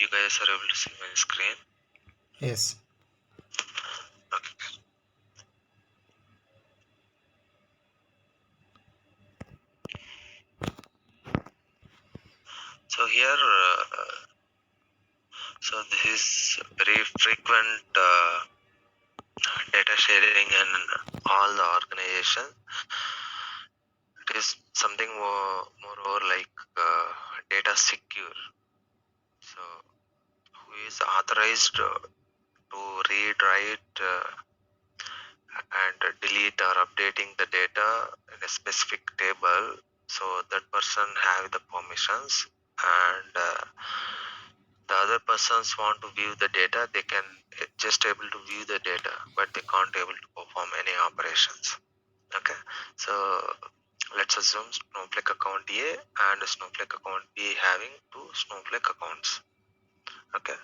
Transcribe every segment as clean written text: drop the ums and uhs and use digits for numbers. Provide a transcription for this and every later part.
you guys are able to see my screen. Yes. Okay. So here, so this is very frequent data sharing in all the organization. It is something moreover like data secure. So who is authorized to read, write, and delete or updating the data in a specific table, so that person have the permissions, and the other persons want to view the data, they can just able to view the data, but they can't able to perform any operations. Okay, so let's assume Snowflake account A and Snowflake account B having two Snowflake accounts. Okay,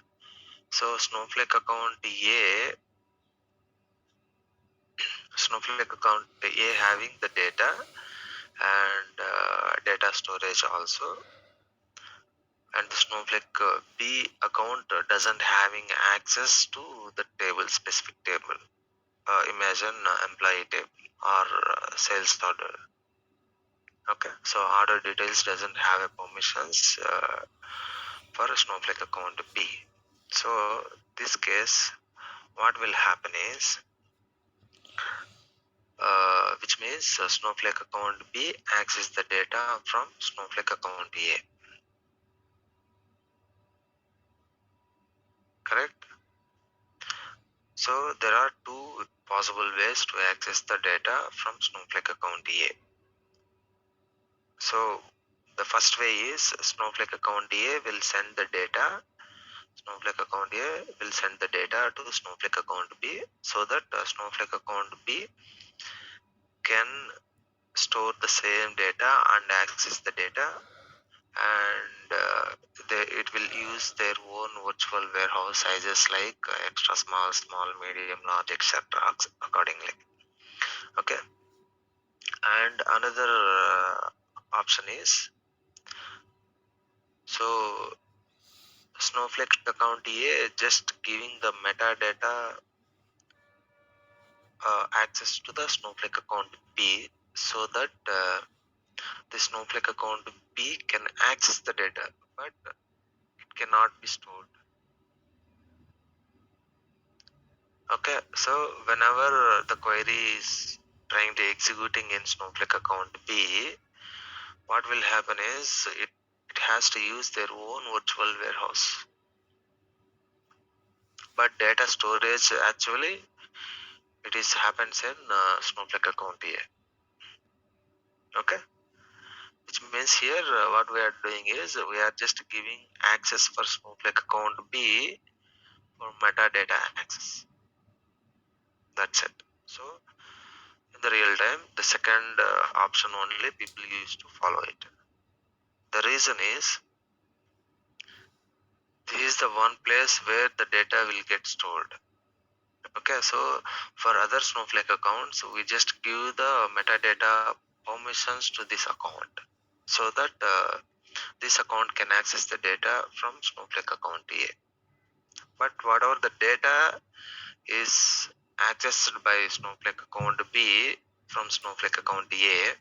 so Snowflake account A having the data and data storage also, and the Snowflake B account doesn't having access to the table, specific table. Imagine employee table or sales order. Okay, so order details doesn't have a permissions for a Snowflake account B. So this case, what will happen is, which means Snowflake account B access the data from Snowflake account A. Correct? So there are two possible ways to access the data from Snowflake account A. So the first way is Snowflake account A will send the data. Snowflake account A will send the data to Snowflake account B, so that Snowflake account B can store the same data and access the data, and it will use their own virtual warehouse sizes like extra small, small, medium, large, etc. accordingly. Okay, and another option is, so Snowflake account A just giving the metadata access to the Snowflake account B, so that the Snowflake account B can access the data, but it cannot be stored. Okay, so whenever the query is trying to executing in Snowflake account B, what will happen is it has to use their own virtual warehouse, but data storage actually it is happens in Snowflake account A. Okay, which means here what we are doing is we are just giving access for Snowflake account B for metadata access. That's it. So in the real time, the second option only people used to follow it. The reason is, this is the one place where the data will get stored. Okay, so for other Snowflake accounts, we just give the metadata permissions to this account, so that this account can access the data from Snowflake account A. But whatever the data is accessed by Snowflake account B from Snowflake account A,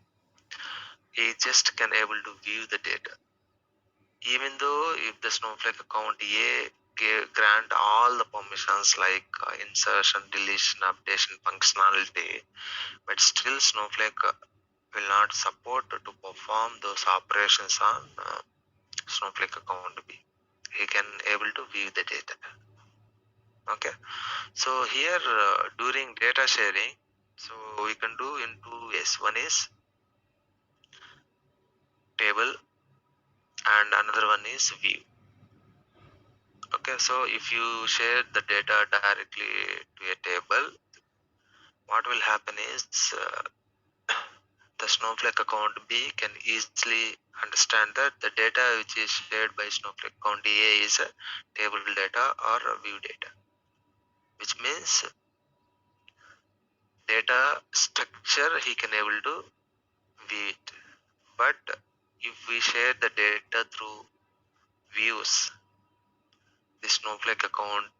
he just can able to view the data. Even though if the Snowflake account A grant all the permissions like insertion, deletion, updation functionality, but still Snowflake will not support to perform those operations on Snowflake account B. He can able to view the data. Okay, so here during data sharing, so we can do in two ways. One is table and another one is view. Okay, so if you share the data directly to a table, what will happen is the Snowflake account B can easily understand that the data which is shared by Snowflake account A is a table data or a view data, which means data structure he can able to view it. But if we share the data through views, the Snowflake account,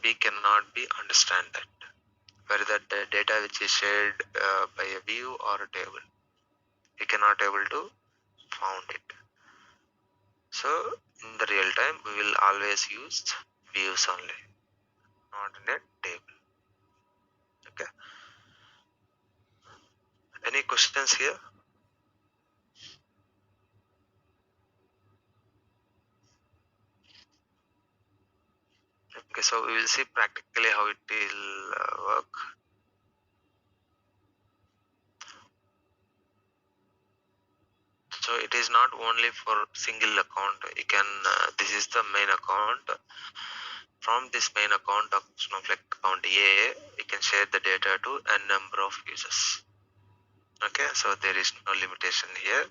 we cannot be understand that whether the data which is shared by a view or a table, we cannot able to found it. So in the real time we will always use views only, not in a table. Okay, any questions here? Okay, so we will see practically how it will work. So it is not only for single account. You can this is the main account. From this main account of Snowflake account A, you can share the data to a number of users. Okay, so there is no limitation here.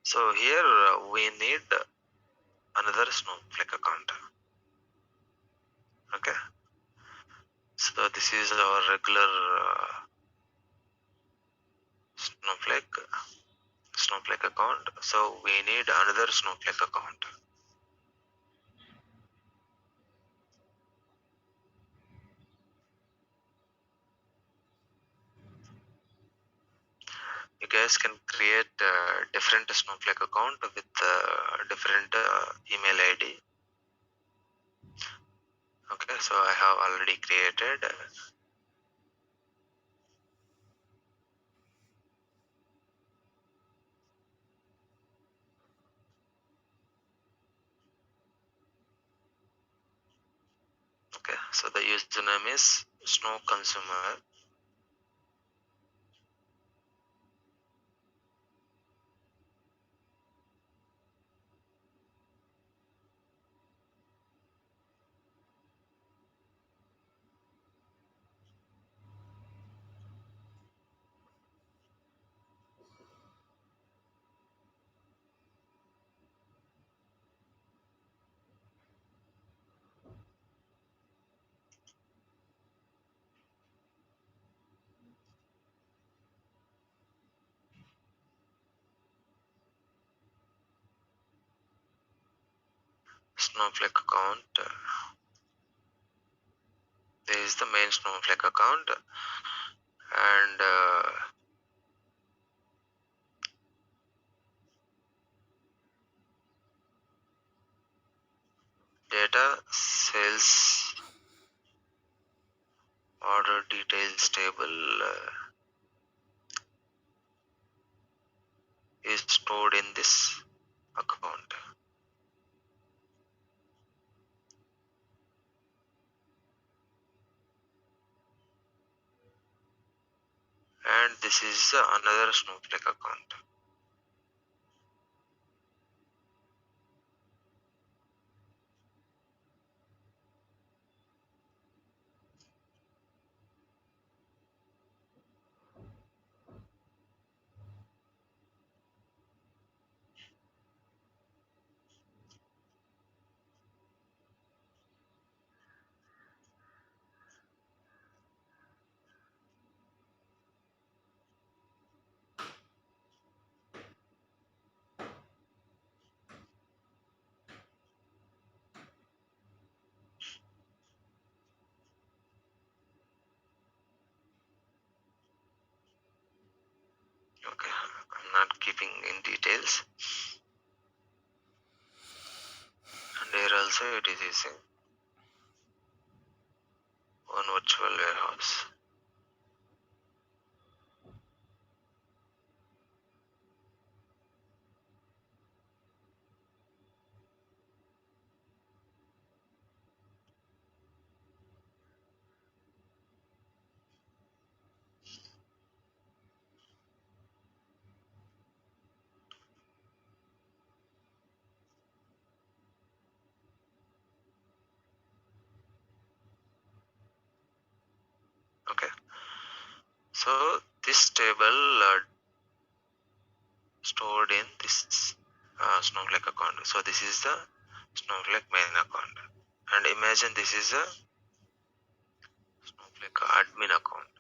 So here we need another Snowflake account. Okay, so this is our regular Snowflake account. So we need another Snowflake account. You guys can create different Snowflake account with different email ID. Okay, so I have already created. Okay, so the username is Snow Consumer. Snowflake account. There is the main Snowflake account, and data sales order details table is stored in this account, and this is another Snowflake account. Okay, I'm not keeping in details, and here also it is using one virtual warehouse. Okay, so this table stored in this Snowflake account. So this is the Snowflake main account, and imagine this is a Snowflake admin account.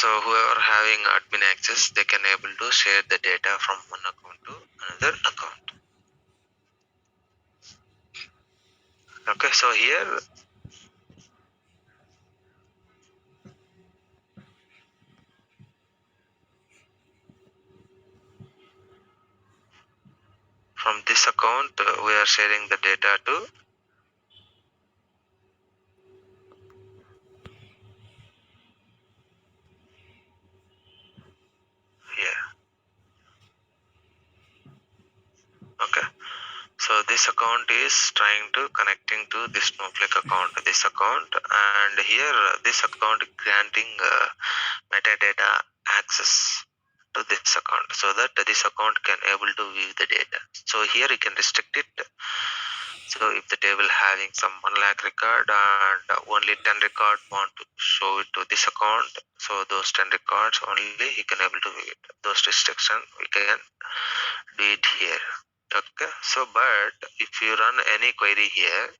So whoever having admin access, they can able to share the data from one account to another account. Okay, so here from this account we are sharing the data to here. Okay, so this account is trying to connecting to this Snowflake account, this account, and here this account granting metadata access to this account, so that this account can able to view the data. So here you can restrict it. So if the table having some 1 lakh record and only 10 record want to show it to this account, so those 10 records only he can able to view it. Those restriction we can do it here. Okay, so but if you run any query here,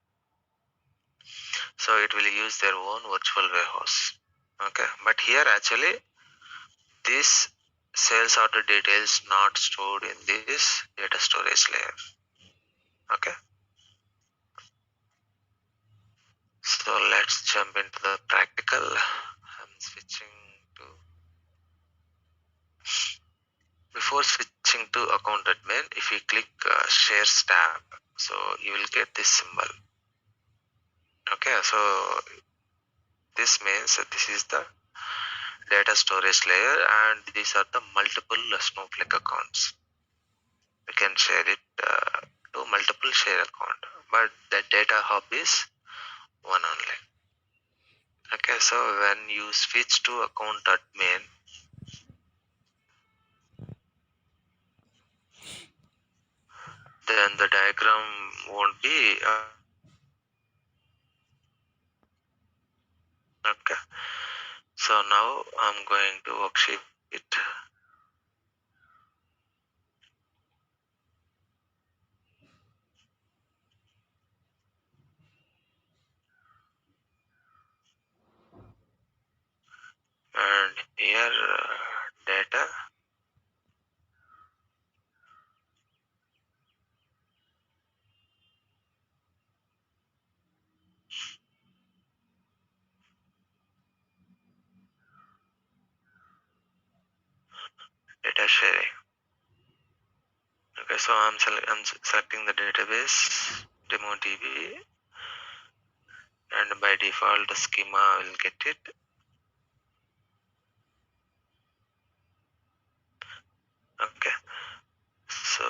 so it will use their own virtual warehouse. Okay, but here actually this sales order details not stored in this data storage layer. Okay, so let's jump into the practical. I'm switching to, before switching to account admin, if you click shares tab, so you will get this symbol. Okay, so this means that this is the data storage layer and these are the multiple Snowflake accounts. We can share it to multiple share account, but the data hub is one only. Okay, so when you switch to account admin, then the diagram won't be okay. So now I'm going to worksheet it. And here data, data sharing. Okay, so I'm selecting the database DemoDB, and by default the schema will get it. Okay, so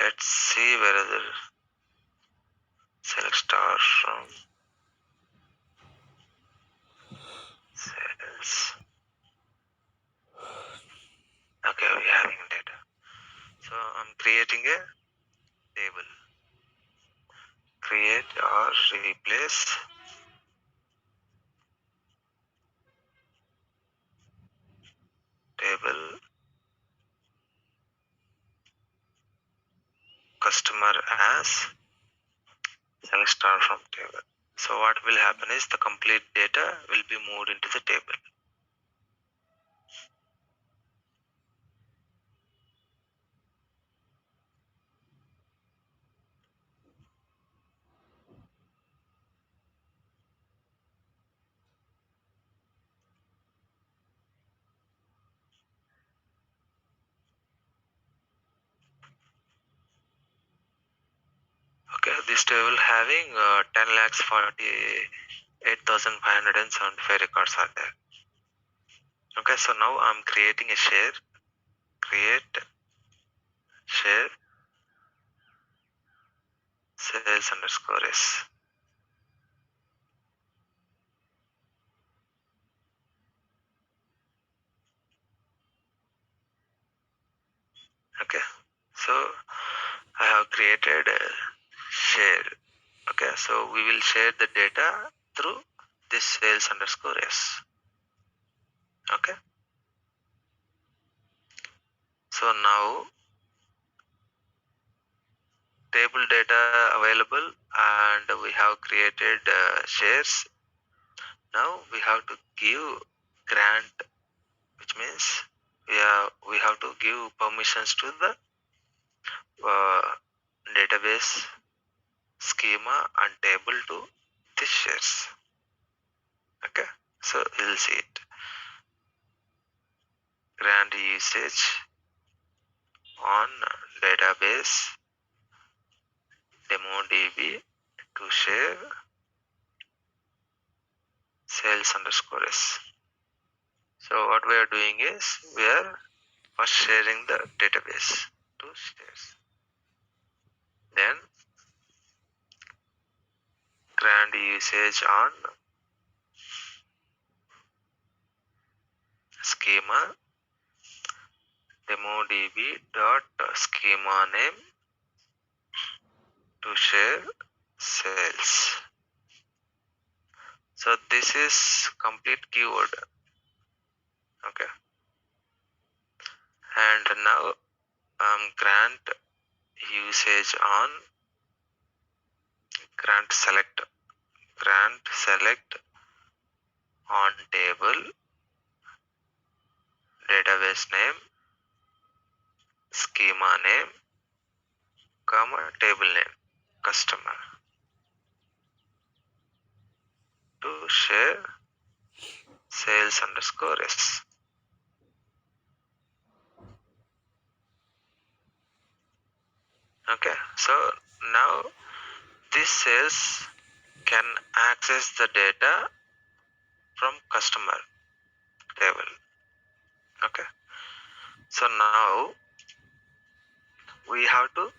let's see whether select star from sales. Okay, we're having data. So I'm creating a table. Create or replace table customer as select star from table. So what will happen is the complete data will be moved into the table. Okay, this table having 10,48,575 records are there. Okay, so now I'm creating a share. Create share sales underscore s. Okay, so I have created a share. Okay, so we will share the data through this sales underscore s. Okay, so now table data available and we have created shares. Now we have to give grant which means we have to give permissions to the database, schema and table to these shares. Okay, so we'll see it. Grant usage on database DemoDB to share sales underscore s. So what we are doing is we are first sharing the database to shares. Then grant usage on schema DemoDB dot schema name to share sales. So this is complete keyword. Okay, and now grant usage on grant select on table database name schema name comma table name customer to share sales underscore s. Okay, so now this sales can access the data from customer table. Okay, so now we have to,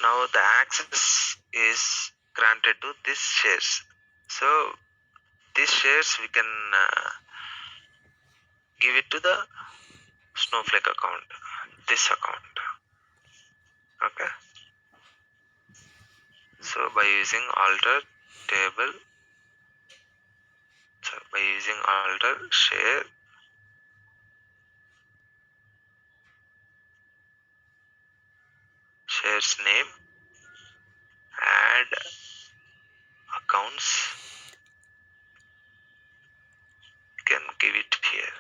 now the access is granted to these shares. So these shares we can give it to the Snowflake account, this account. Okay, so by using alter table, so by using alter share shares name, add accounts, can give it here.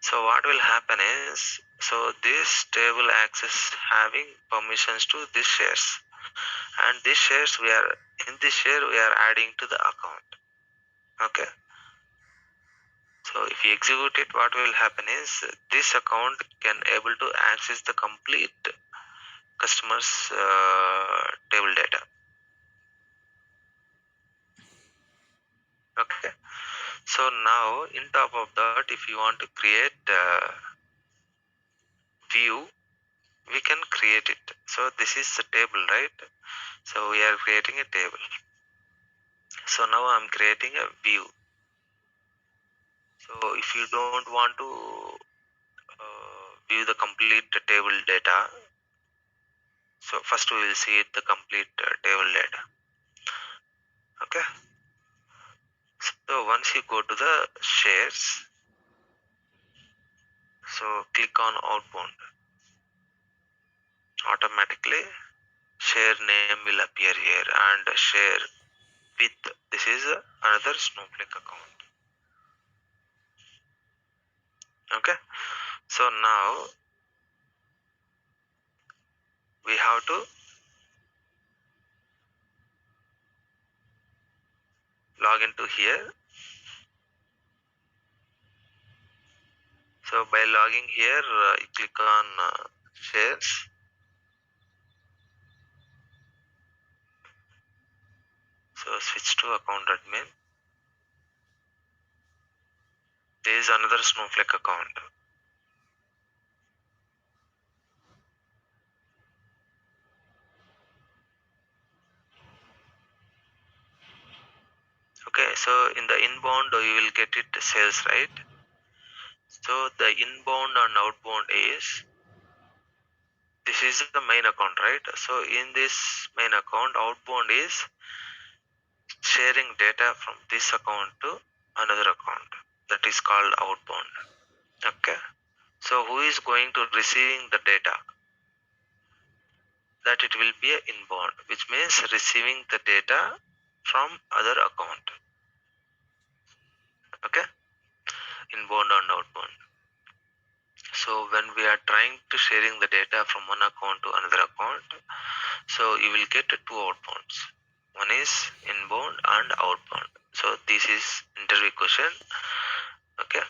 So what will happen is, so this table access having permissions to these shares, and these shares we are, in this share we are adding to the account. Okay, so if you execute it, what will happen is this account can able to access the complete customers table data. Okay, so now in top of that, if you want to create view, we can create it. So this is a table, right? So we are creating a table. So now I'm creating a view. So if you don't want to view the complete table data, so first we will see the complete table data. Okay, so once you go to the shares, so click on outbound, automatically share name will appear here and share with, this is another Snowflake account. Okay, so now we have to log into here. So by logging here, you click on shares. So switch to account admin. There is another Snowflake account. Okay, so in the inbound you will get it sales, right? So the inbound and outbound is, this is the main account, right? So in this main account, outbound is sharing data from this account to another account, that is called outbound. Okay, so who is going to receiving the data? That it will be a inbound, which means receiving the data from other account. Okay, inbound and outbound. So when we are trying to sharing the data from one account to another account, so you will get two outbounds. One is inbound and outbound. So this is interview question. Okay.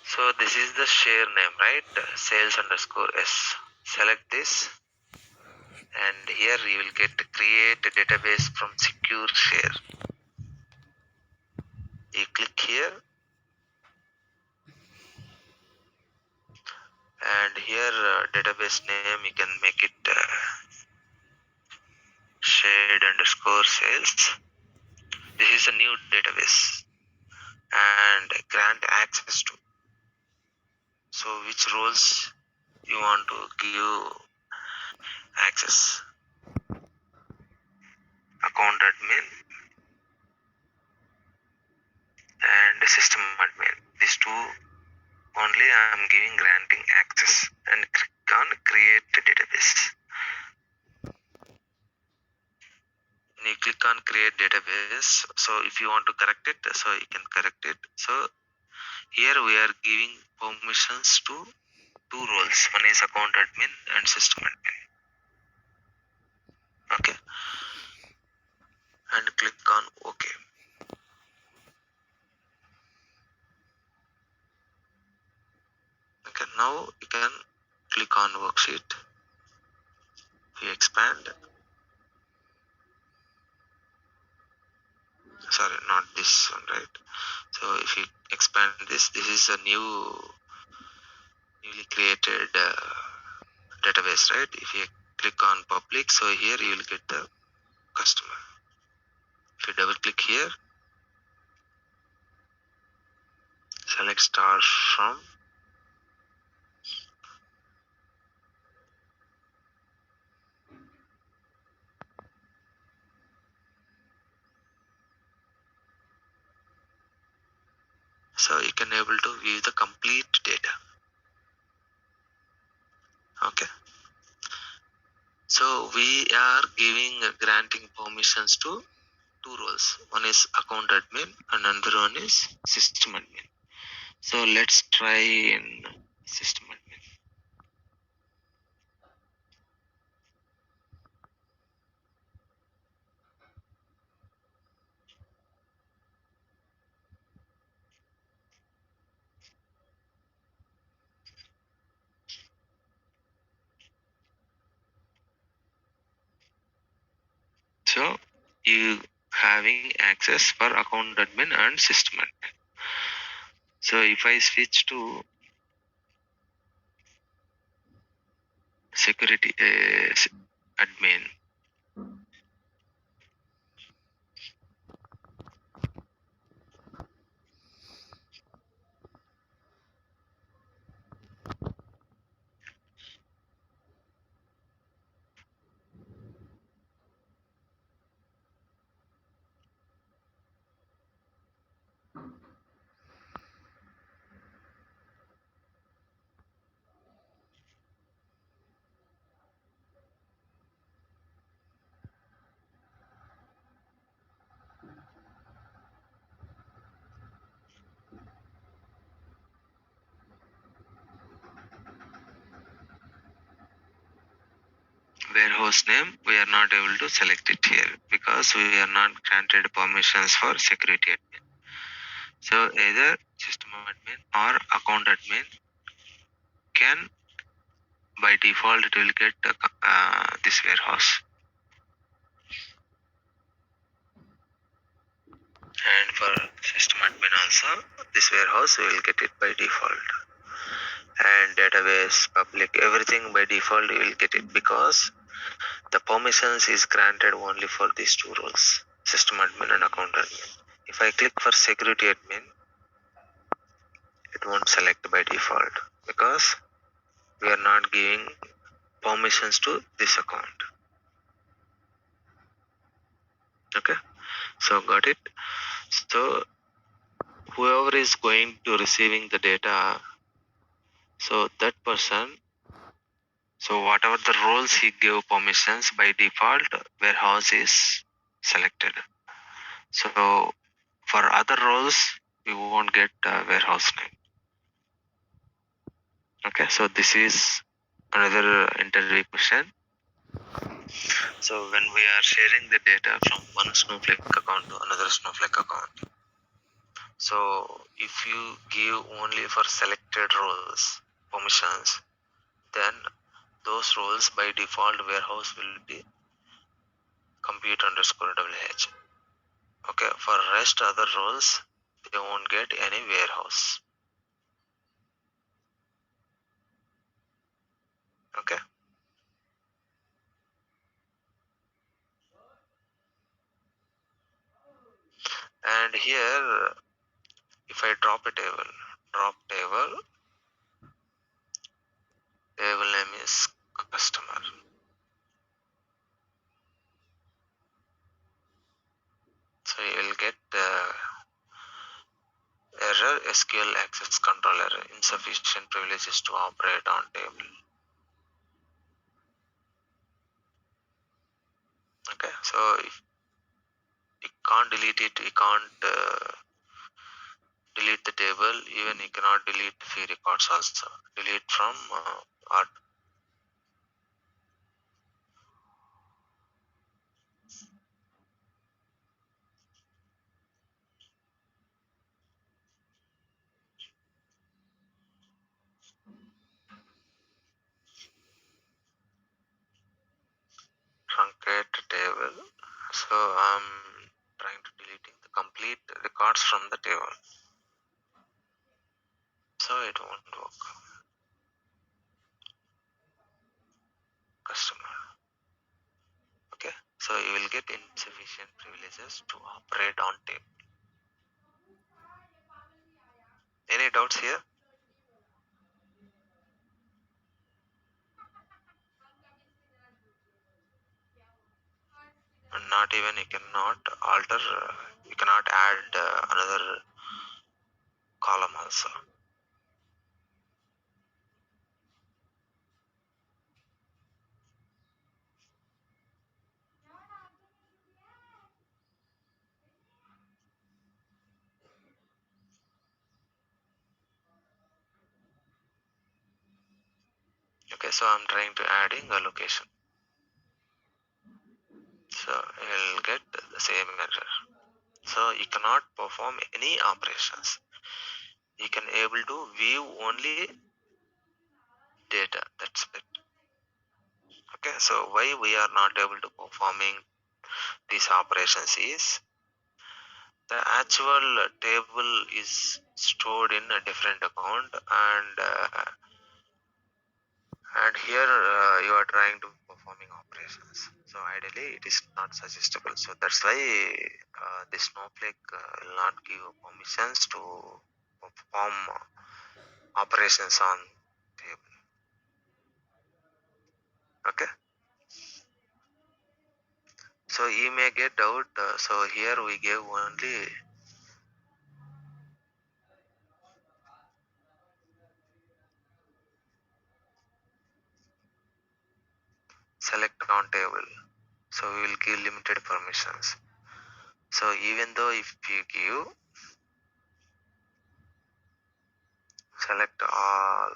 So this is the share name, right? Sales underscore S. Select this, and here you will get create a database from secure share. You click here, and here database name you can make it shared underscore sales. This is a new database and grant access to. So which roles you want to give access? Account admin and system admin. These two only I am giving granting access, and click on create a database. You click on create database. So if you want to correct it, so you can correct it. So here we are giving permissions to two roles. One is account admin and system admin. Okay, and click on OK. Okay, now you can click on worksheet. If you expand, sorry, not this one, right? So if you expand this is a newly created database, right? If you click on public, so here you will get the customer. If you double click here, select star from, so you can able to view the complete data. Okay, so we are giving granting permissions to two roles. One is account admin and another one is system admin. So let's try in system admin. So you having access for account admin and system admin. So if I switch to security admin, warehouse name, we are not able to select it here because we are not granted permissions for security admin. So either system admin or account admin can, by default it will get this warehouse. And for system admin also, this warehouse we will get it by default. And database, public, everything by default you will get it because the permissions is granted only for these two roles, system admin and account admin. If I click for security admin, it won't select by default because we are not giving permissions to this account. Okay, so got it. So whoever is going to receiving the data, so that person, so whatever the roles he gave permissions, by default warehouse is selected. So for other roles, you won't get warehouse name. Okay, so this is another interview question. So when we are sharing the data from one Snowflake account to another Snowflake account, so if you give only for selected roles permissions, then those roles by default warehouse will be compute underscore WH. Okay, for rest other roles, they won't get any warehouse. Okay, and here if I drop a table, drop table name is customer. So you will get error SQL access control error, insufficient privileges to operate on table. Okay, so if you can't delete it, you can't delete the table, even you cannot delete the fee records also. Delete from our truncate table. So I'm trying to deleting the complete records from the table. So it won't work. Customer. Okay. So you will get insufficient privileges to operate on table. Any doubts here? And not even you cannot alter, you cannot add another column also. Okay, so I'm trying to adding a location. So you'll get the same error. So you cannot perform any operations. You can able to view only data. That's it. Okay, so why we are not able to performing these operations is the actual table is stored in a different account, and here you are trying to performing operations. So ideally it is not suggestible. So that's why the Snowflake will not give permissions to perform operations on table. Okay, so you may get doubt. So here we gave only select on table. So we will give limited permissions. So even though if you give select all,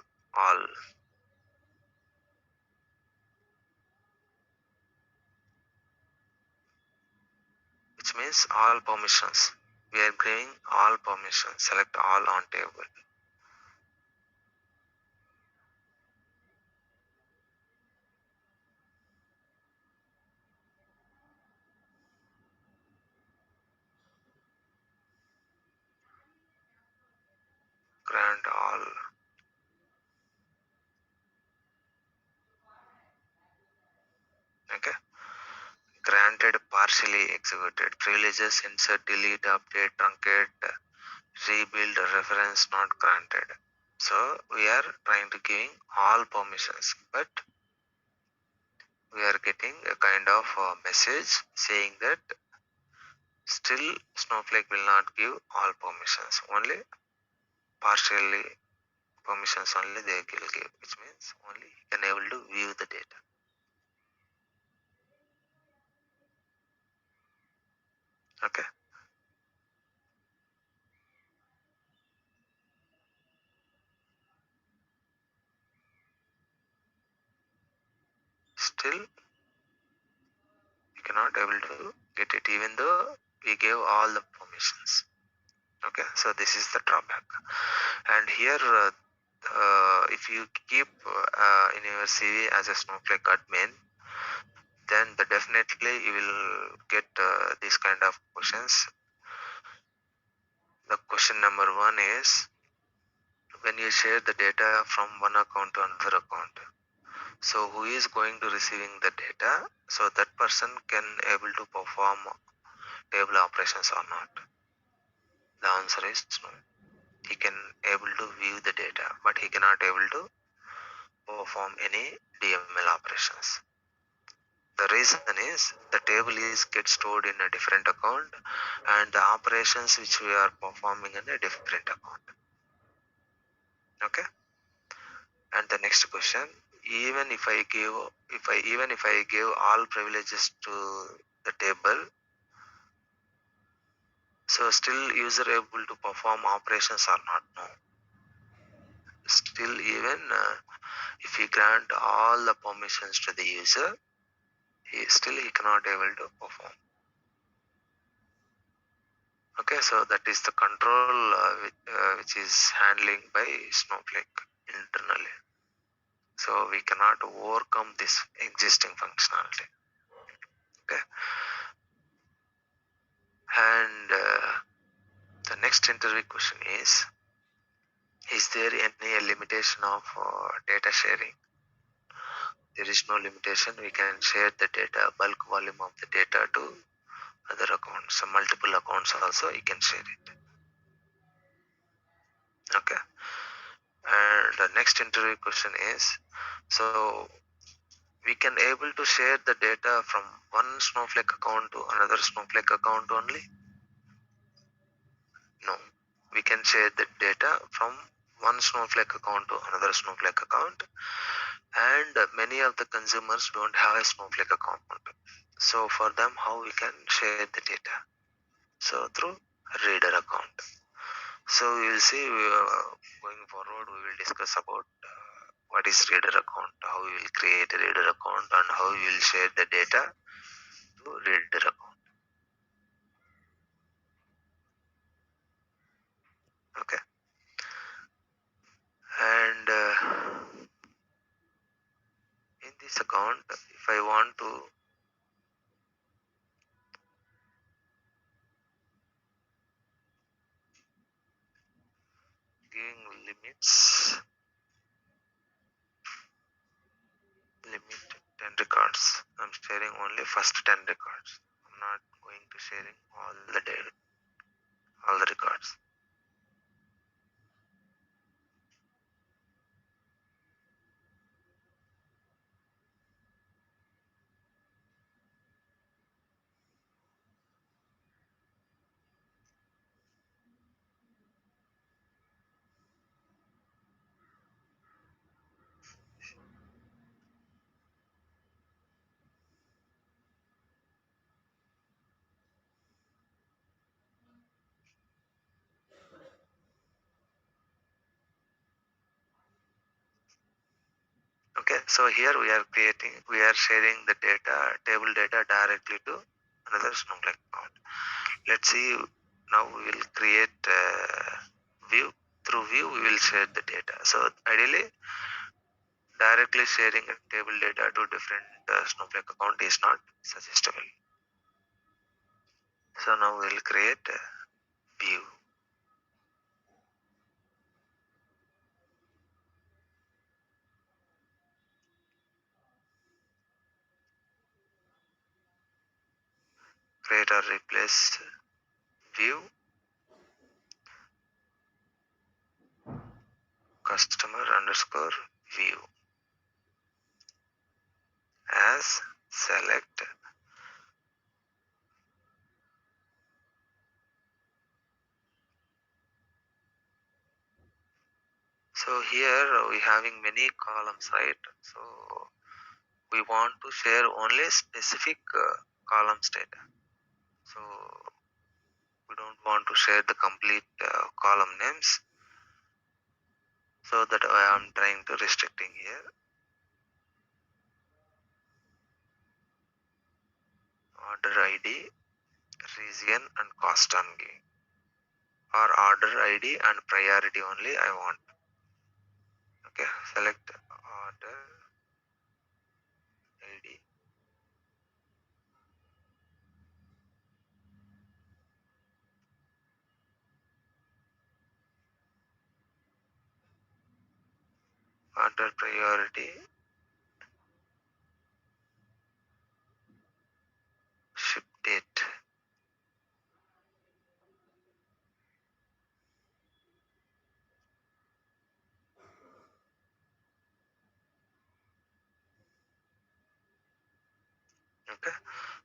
which means all permissions. We are giving all permissions. Select all on table. Grant all. Okay. Granted partially executed. Privileges insert, delete, update, truncate, rebuild, reference not granted. So we are trying to giving all permissions, but we are getting a kind of message saying that still Snowflake will not give all permissions. Only partially permissions only they will give, which means only you can able to view the data. Okay. still we cannot able to get it even though we gave all the permissions. Okay, so this is the drawback. And here if you keep in your CV as a Snowflake admin, then definitely you will get these kind of questions. The question number one is, when you share the data from one account to another account, so who is going to receiving the data, so that person can able to perform table operations or not? The answer is no. He can able to view the data, but he cannot able to perform any DML operations. The reason is the table is get stored in a different account and the operations which we are performing in a different account. Okay. And the next question, even if I give all privileges to the table, so still user able to perform operations or not? No. Still even if you grant all the permissions to the user, he cannot able to perform. Okay, so that is the control which is handling by Snowflake internally. So we cannot overcome this existing functionality. Okay, and the next interview question is there any limitation of data sharing? There is no limitation. We can share the data, bulk volume of the data to other accounts. So multiple accounts also you can share it. Okay. And the next interview question is, so we can able to share the data from one Snowflake account to another Snowflake account only? No. We can share the data from one Snowflake account to another Snowflake account, and many of the consumers don't have a Snowflake account. So for them, how we can share the data? So through reader account. So we will see going forward we will discuss about what is reader account, how we will create a reader account, and how we will share the data to reader account. Okay. And in this account, if I want to giving limit 10 records. I'm sharing only first 10 records. I'm not going to sharing all the data, all the records. Okay, so here we are sharing the data, table data directly to another Snowflake account. Let's see, now we will create view. Through view, we will share the data. So ideally, directly sharing a table data to different Snowflake account is not suggestible. So now we will create a view. Create or replace view customer underscore view as select. So here we having many columns, right? So we want to share only specific columns data. So we don't want to share the complete column names. So that I am trying to restricting here. order ID, region and cost I'm giving, or order ID and priority only I want. Okay, select order ID, order priority, ship date. Okay,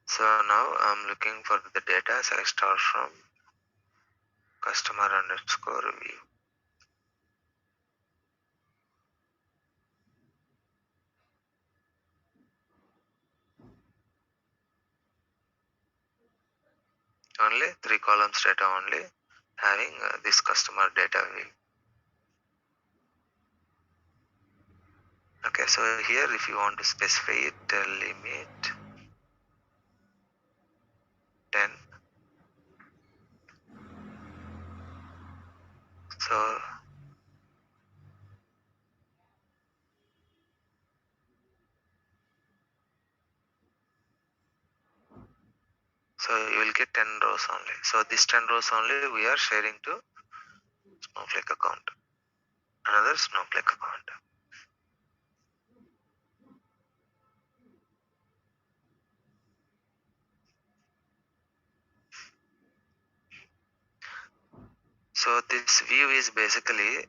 so now I'm looking for the data, so I start from customer underscore view. Only 3 columns data only, having this customer data view. Okay, so here if you want to specify it, limit 10. So you will get 10 rows only. So this 10 rows only we are sharing to Snowflake account, another Snowflake account. So this view is basically,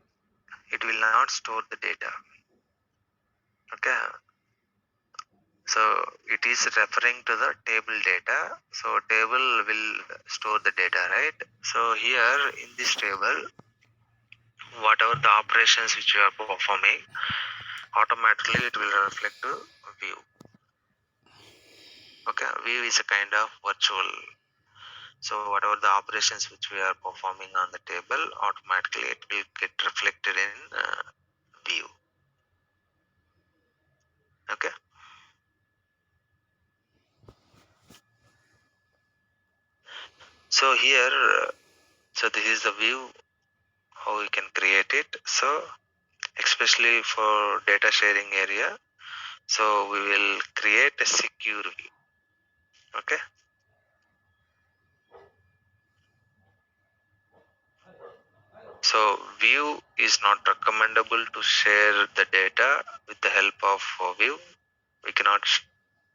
it will not store the data. Okay, so it is referring to the table data. So table will store the data, right? So here in this table, whatever the operations which you are performing, automatically it will reflect to view. Okay, view is a kind of virtual. So whatever the operations which we are performing on the table, automatically it will get reflected in view. Okay, so here, so this is the view how we can create it. So especially for data sharing area, so we will create a secure view. Okay, so view is not recommendable to share the data with the help of view. We cannot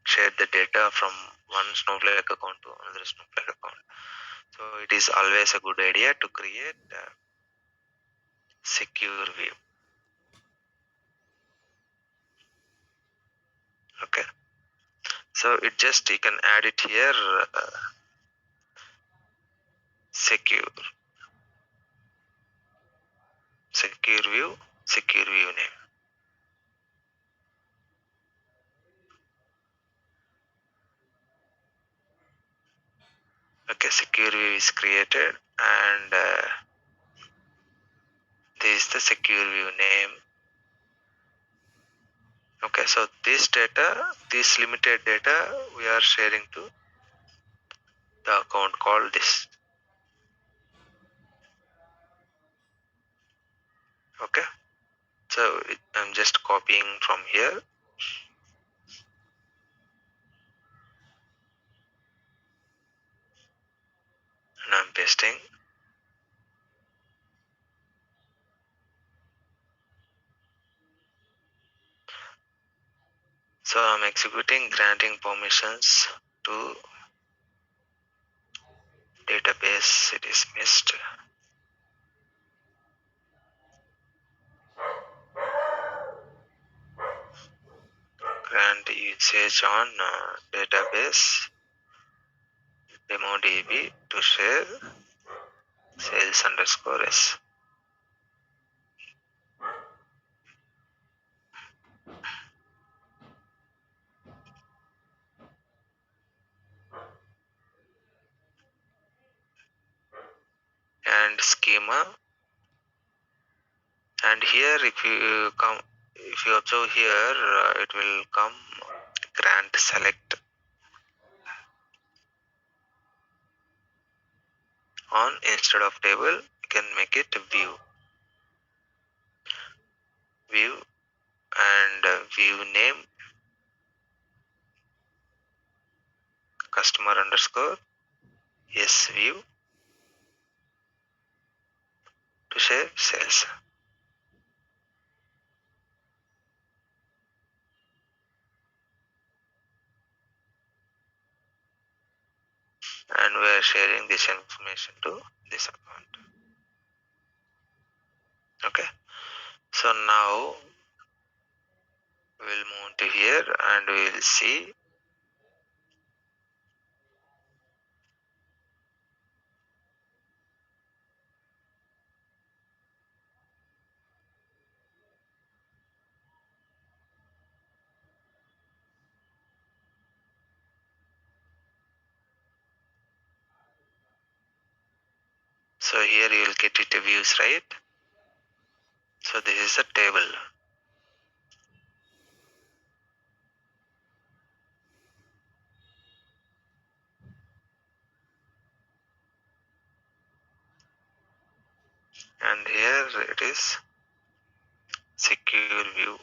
share the data from one Snowflake account to another Snowflake account. So it is always a good idea to create a secure view. Okay, so it just, you can add it here, secure secure view name. Okay, secure view is created, and this is the secure view name. Okay, so this data, this limited data, we are sharing to the account called this. Okay, so I'm just copying from here and I'm pasting. So I'm executing, granting permissions to database. It is missed. Grant usage on database demo DB to share sales underscore s. And schema. And here if you observe here, it will come grant select. on instead of table, you can make it view and view name customer underscore yes view to say sales. And we are sharing this information to this account. Okay, so now we'll move to here and we'll see. So here you will get it views, right? So this is a table. And here it is secure view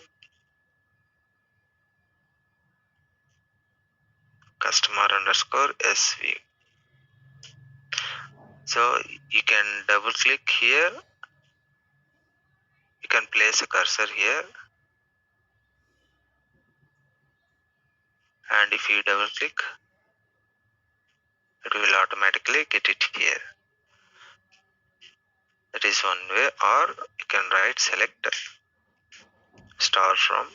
customer underscore s view. So you can double click here, you can place a cursor here, and if you double click, it will automatically get it here. That is one way. Or you can write select star from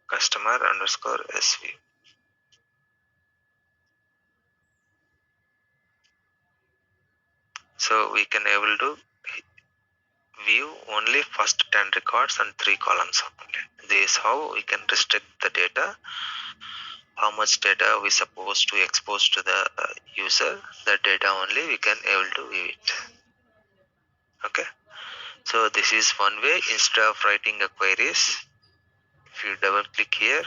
customer underscore s view. So we can able to view only first 10 records and 3 columns only. This is how we can restrict the data. How much data we supposed to expose to the user, the data only we can able to view it. Okay, so this is one way. Instead of writing a queries, if you double click here,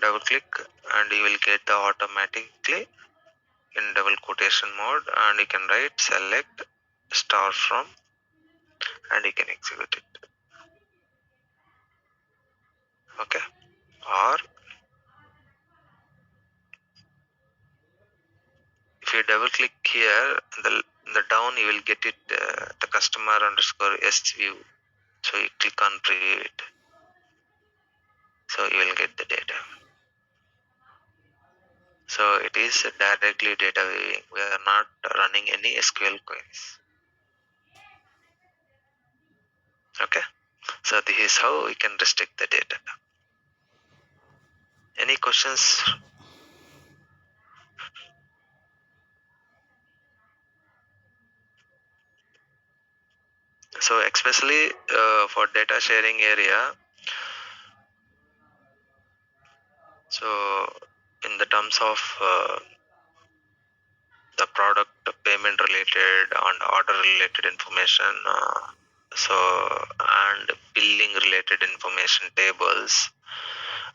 double click, and you will get the automatically in double quotation mode, and you can write select star from, and you can execute it. Okay, or if you double click here, the down you will get it the customer underscore s view. So you click on preview it, so you will get the data. So it is directly data viewing. We are not running any SQL queries. Okay, so this is how we can restrict the data. Any questions? So especially for data sharing area, so in the terms of the product payment related and order related information, so and billing related information tables,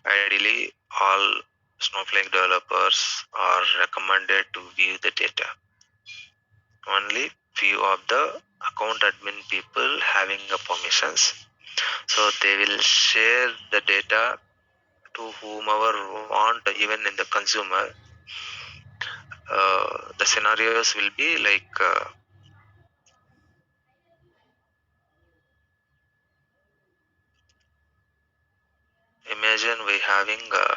ideally all Snowflake developers are recommended to view the data. Only few of the account admin people having the permissions, so they will share the data to whomever want. Even in the consumer, the scenarios will be like imagine we having a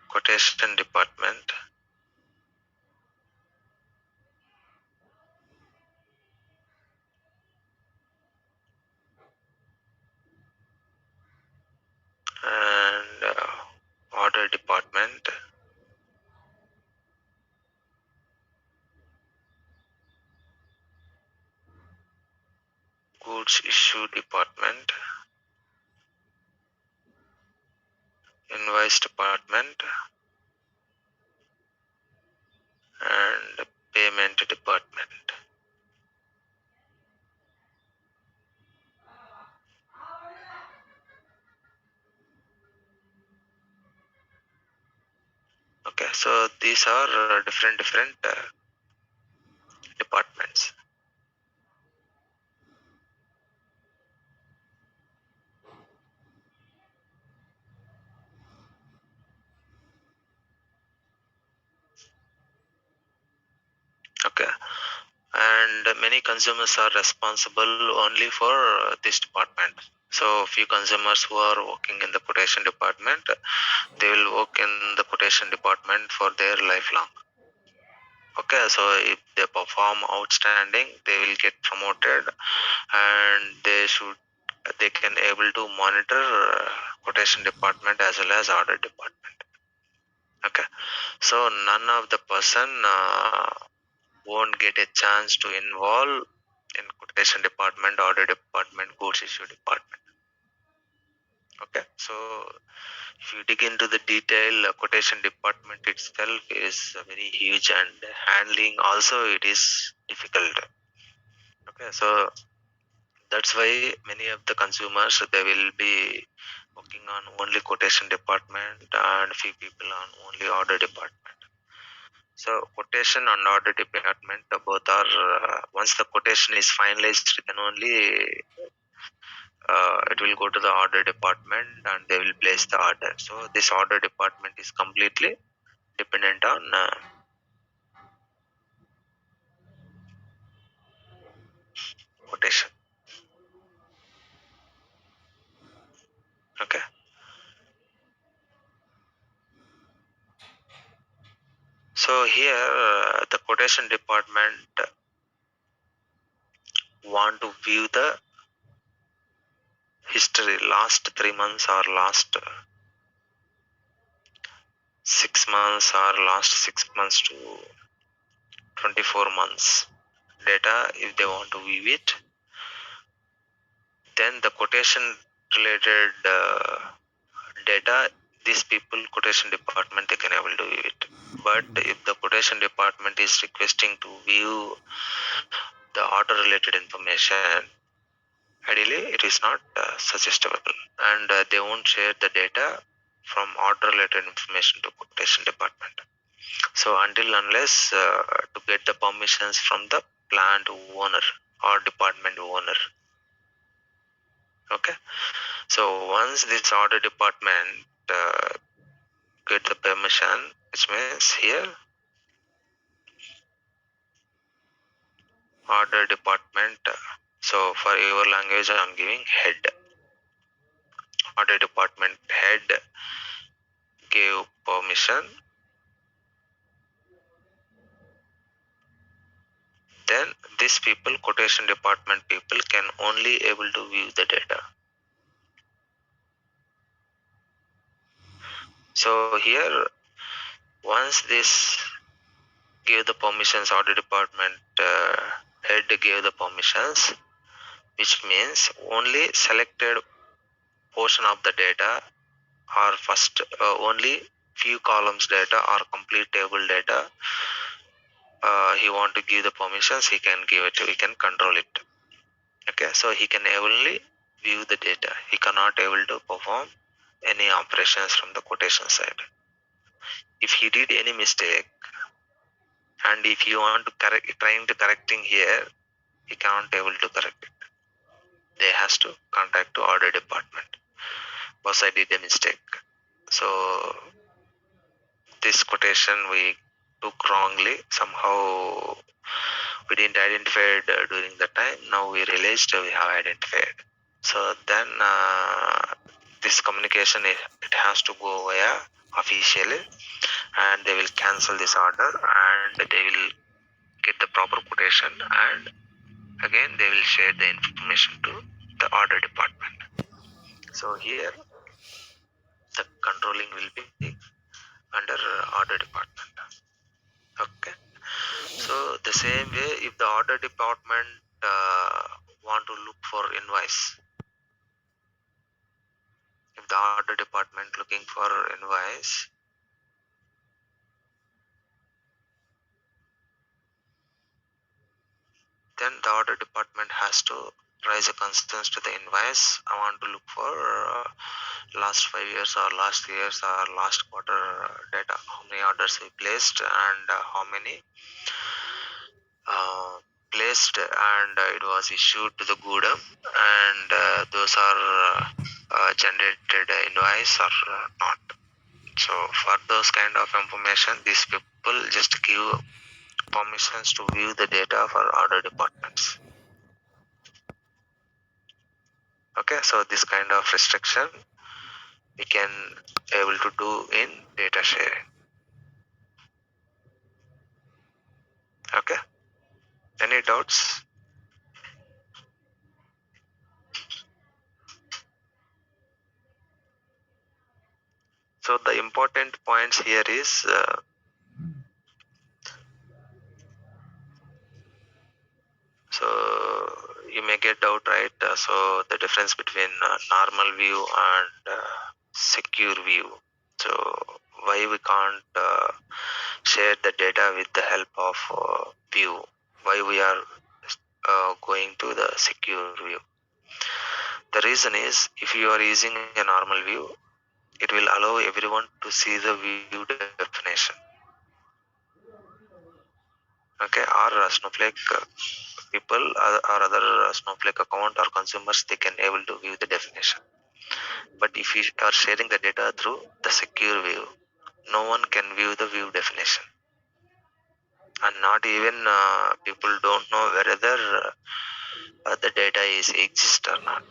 quotation department, and order department, goods issue department, invoice department, So these are different departments. Okay, and many consumers are responsible only for this department. So few consumers who are working in the quotation department, they will work in the quotation department for their lifelong. Okay, so if they perform outstanding, they will get promoted, and they can able to monitor quotation department as well as audit department. Okay, so none of the person won't get a chance to involve in quotation department, audit department, goods issue department. Okay, so if you dig into the detail, quotation department itself is very huge, and handling also it is difficult. Okay, so that's why many of the consumers, they will be working on only quotation department and few people on only order department. So quotation and order department, both are once the quotation is finalized, then only it will go to the order department and they will place the order. So this order department is completely dependent on quotation. Okay, so here the quotation department want to view the history last 3 months or last 6 months or last 6 months to 24 months data. If they want to view it, then the quotation related data, these people quotation department, they can able to view it. But if the quotation department is requesting to view the order related information, ideally it is not suggestible, and they won't share the data from order related information to quotation department. So until unless to get the permissions from the plant owner or department owner. Okay, so once this order department get the permission, which means here order department. So for your language, I am giving head. Order department head gave permission, then these people, quotation department people, can only able to view the data. So here, once this gave the permissions, order department head gave the permissions, which means only selected portion of the data, or first only few columns data or complete table data, he want to give the permissions, he can give it, he can control it. Okay, so he can only view the data, he cannot able to perform any operations from the quotation side. If he did any mistake, and if you want to correct, trying to correcting here, he can't able to correct it. They has to contact to order department. Boss, I did a mistake. So this quotation we took wrongly. Somehow we didn't identify it during the time. Now we realized we have identified. So then this communication, it has to go via officially, and they will cancel this order, and they will get the proper quotation, and again they will share the information to the order department. So here the controlling will be under order department. Okay, so the same way, if the order department want to look for invoice, if the order department looking for invoice, then the order department has to raise a concerns to the invoice. I want to look for last 5 years or last years or last quarter data, how many orders we placed and how many uh, placed and it was issued to the Gudam, and those are generated invoice or not. So for those kind of information, these people just give permissions to view the data for other departments. Okay, so this kind of restriction we can able to do in data sharing. Okay, any doubts? So the important points here is so you may get doubt, right? So the difference between normal view and secure view. So why we can't share the data with the help of view? Why we are going to the secure view? The reason is if you are using a normal view, it will allow everyone to see the view definition. Okay, or Snowflake people or other Snowflake account or consumers, they can able to view the definition. But if you are sharing the data through the secure view, no one can view the view definition, and not even people don't know whether the data is exist or not.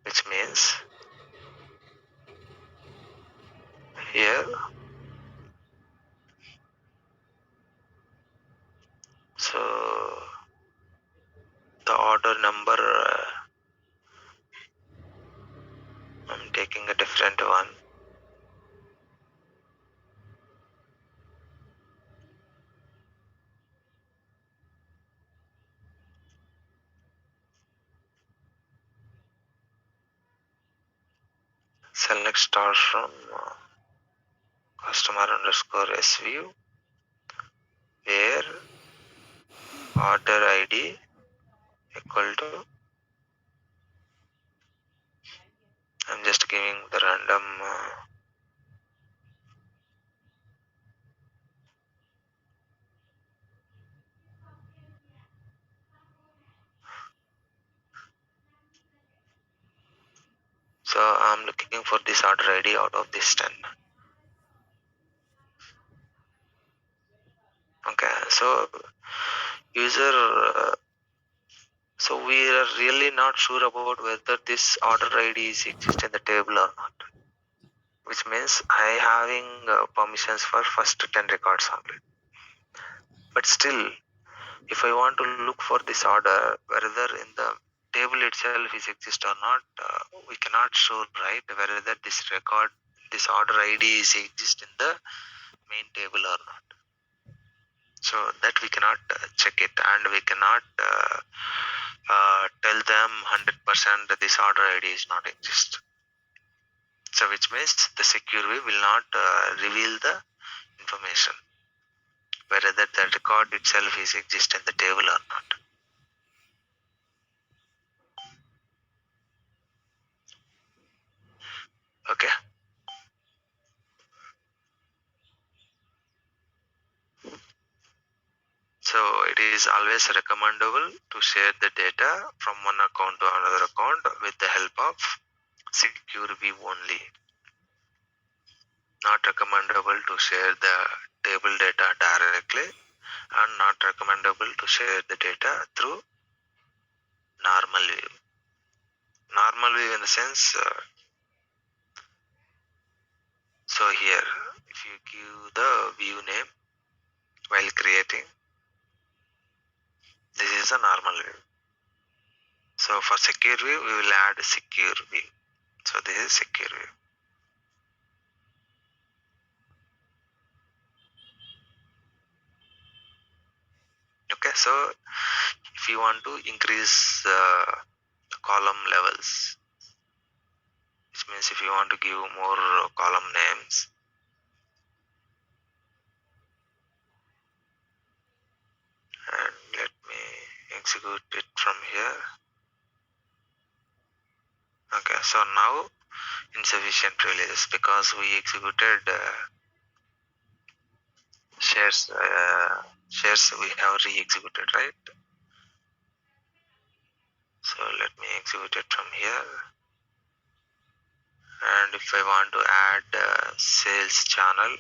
Which means here, so the order number, I'm taking a different one. Select star from customer underscore SView, where order ID equal to, I'm just giving the random so I'm looking for this order ID out of this 10. Okay, so user so we are really not sure about whether this order ID is exist in the table or not, which means I having permissions for first 10 records only. But still, if I want to look for this order, whether in the table itself is exist or not, we cannot show, right, whether this record, this order ID is exist in the main table or not. So that we cannot check it, and we cannot tell them 100% that this order ID is not exist. So which means the secure way will not reveal the information whether that the record itself is exist in the table or not. Okay. So it is always recommendable to share the data from one account to another account with the help of secure view only. Not recommendable to share the table data directly, and not recommendable to share the data through normal view. Normal view in the sense, so here if you give the view name while creating, this is a normal view. So for secure view, we will add secure view. So this is secure view. Okay, so if you want to increase column levels, which means if you want to give more column names, and let me So now insufficient release because we executed shares we have re-executed, right? So let me execute it from here. And if I want to add sales channel,